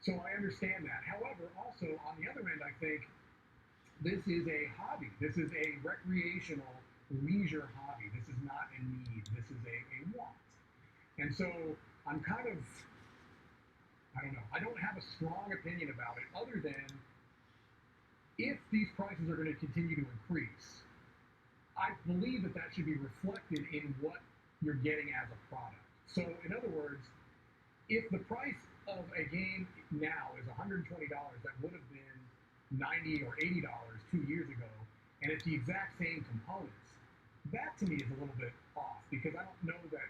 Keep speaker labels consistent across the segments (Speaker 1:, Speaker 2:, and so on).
Speaker 1: So I understand that. However, also on the other end, I think this is a hobby. This is a recreational leisure hobby. This is not a need. This is a want. And so I'm kind of, I don't know, I don't have a strong opinion about it other than if these prices are going to continue to increase, I believe that that should be reflected in what you're getting as a product. So, in other words, if the price of a game now is $120 that would have been $90 or $80 2 years ago, and it's the exact same components, that to me is a little bit off because I don't know that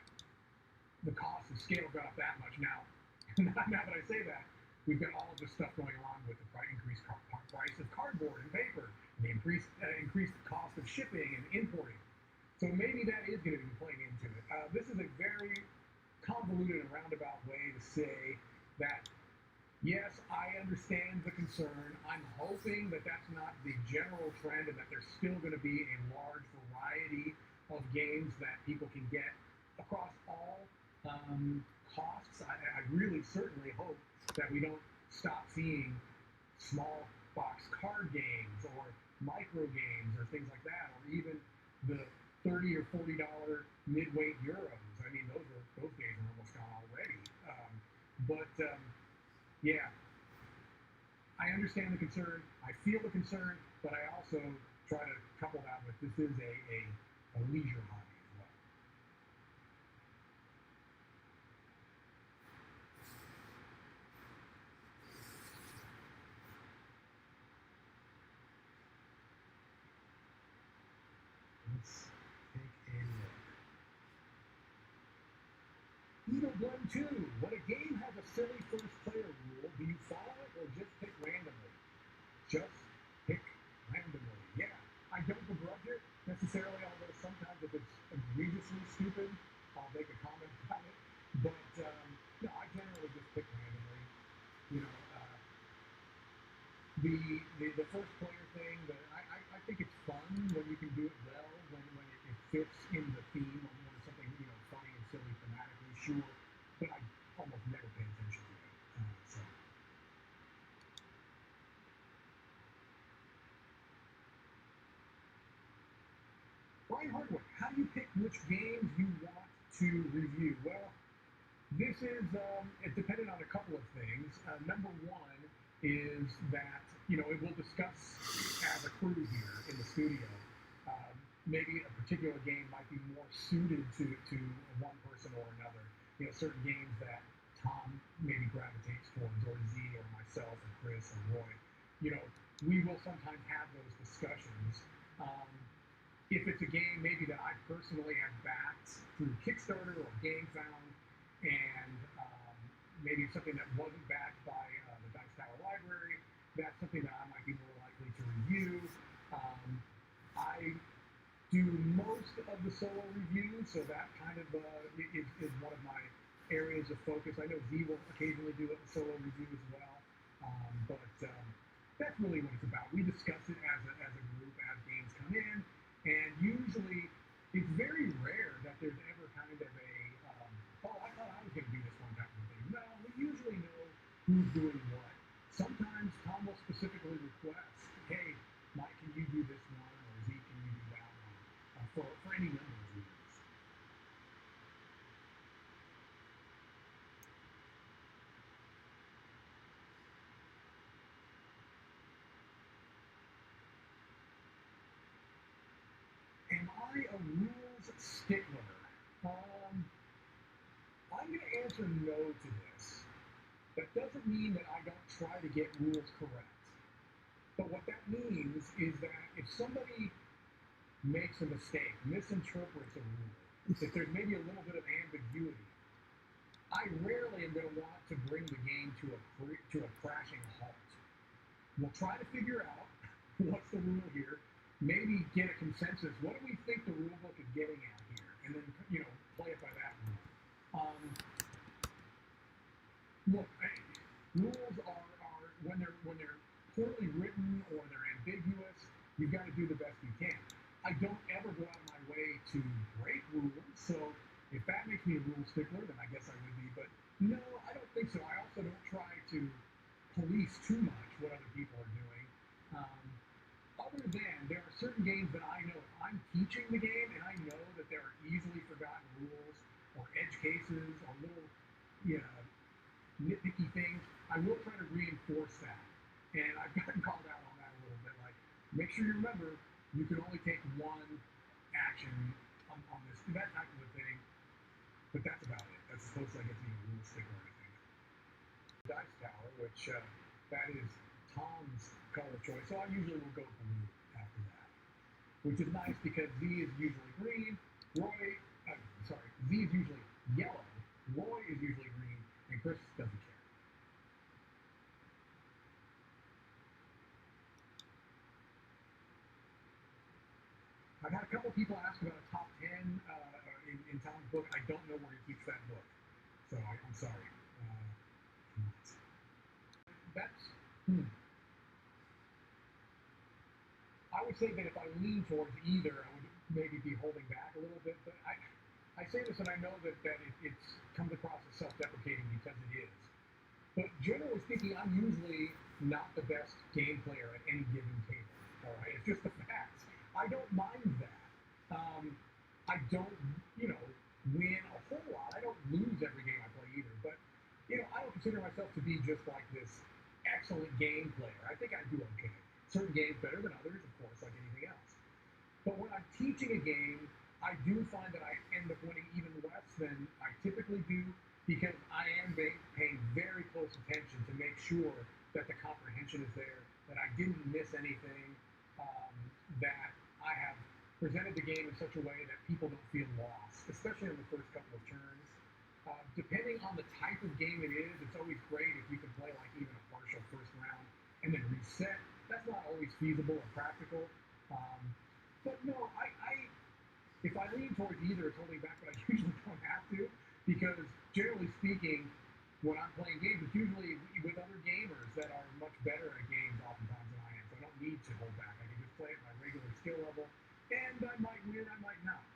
Speaker 1: the cost of scale got up that much. Now, now that I say that, we've got all of this stuff going on with the increased price of cardboard and paper, and the increased cost of shipping and importing. So maybe that is going to be playing into it. This is a very convoluted and roundabout way to say that, yes, I understand the concern. I'm hoping that that's not the general trend and that there's still going to be a large variety of games that people can get across all costs. I really certainly hope that we don't stop seeing small box card games or micro games or things like that, or even the $30 or $40 midweight euros. I mean, those days are almost gone already. But yeah, I understand the concern. I feel the concern, but I also try to couple that with this is a leisure hobby as well. Let's take a look. Eagle Blend 2. When a game has a silly first player rule, do you follow it or just pick randomly? Just pick randomly. Yeah. I don't begrudge it necessarily, although sometimes if it's egregiously stupid, I'll make a comment about it. But no, I generally just pick randomly. You know, the first player thing, I think it's fun when you can do it well, when it fits in the theme, when it's something, funny and silly thematically, sure, but I almost never pay attention to it. So, Brian Hardwick, how do you pick which games you want to review? Well, this is it depended on a couple of things. Number one is that it will discuss as a crew here in the studio. Um, Maybe a particular game might be more suited to one person or another. Certain games that Tom maybe gravitates towards, or Z, or myself, or Chris, or Roy. You know, we will sometimes have those discussions. Um, if it's a game maybe that I personally have backed through Kickstarter or GameFound, and maybe it's something that wasn't backed by the Dice Tower Library, that's something that I might be more likely to review. I do most of the solo reviews, so that kind of is one of my areas of focus. I know Z will occasionally do a solo review as well, but that's really what it's about. We discuss it as a group as games come in, and usually it's very rare that there's ever kind of a oh, I thought I was going to do this one type of thing. No, we usually know who's doing what. Sometimes Tom will specifically request, hey, Mike, can you do this one, or Z, can you do that one, for any number of reasons. Am I a rules stickler? Um, I'm going to answer no to this. That doesn't mean that I don't try to get rules correct. But what that means is that if somebody makes a mistake, misinterprets a rule, if there's maybe a little bit of ambiguity, I rarely am going to want to bring the game to a crashing halt. We'll try to figure out what's the rule here, maybe get a consensus. What do we think the rule book is getting at here? And then, play it by that rule. Um, Look, rules are when they're poorly written or they're ambiguous, you've got to do the best you can. I don't ever go out of my way to break rules, so if that makes me a rule stickler, then I guess I would be. But no, I don't think so. I also don't try to police too much what other people are doing. Um, Other than there are certain games that I know if I'm teaching the game and I know that there are easily forgotten rules or edge cases or little, you know, nitpicky things, I will try to reinforce that. And I've gotten called out on that a little bit. Like, make sure you remember you can only take one action on this, that type of a thing. But that's about it. That's as close as I get to a rule sticker or anything. Dice Tower, which that is Tom's color of choice. So I usually will go blue after that, which is nice because Z is usually green. Z is usually yellow. Roy is usually green, and Chris doesn't care. I've had a couple people ask about a top 10 in Tom's book. I don't know where he keeps that book, so I'm sorry. That's I would say that if I lean towards either, I would maybe be holding back a little bit. But I say this and I know that it's comes across as self-deprecating because it is. But generally speaking, I'm usually not the best game player at any given table. All right, it's just the facts. I don't mind that. I don't, win a whole lot. I don't lose every game I play either. But I don't consider myself to be just like this excellent game player. I think I do okay. Certain games better than others, of course, like anything else. But when I'm teaching a game, I do find that I end up winning even less than I typically do because I am paying very close attention to make sure that the comprehension is there, that I didn't miss anything, that I have presented the game in such a way that people don't feel lost, especially in the first couple of turns. Depending on the type of game it is, it's always great if you can play like even a partial first round and then reset. That's not always feasible or practical. But no, if I lean towards either, it's holding back, but I usually don't have to because generally speaking, when I'm playing games, it's usually with other gamers that are much better at games oftentimes than I am. So I don't need to hold back. I can just play at my regular skill level, and I might win, I might not.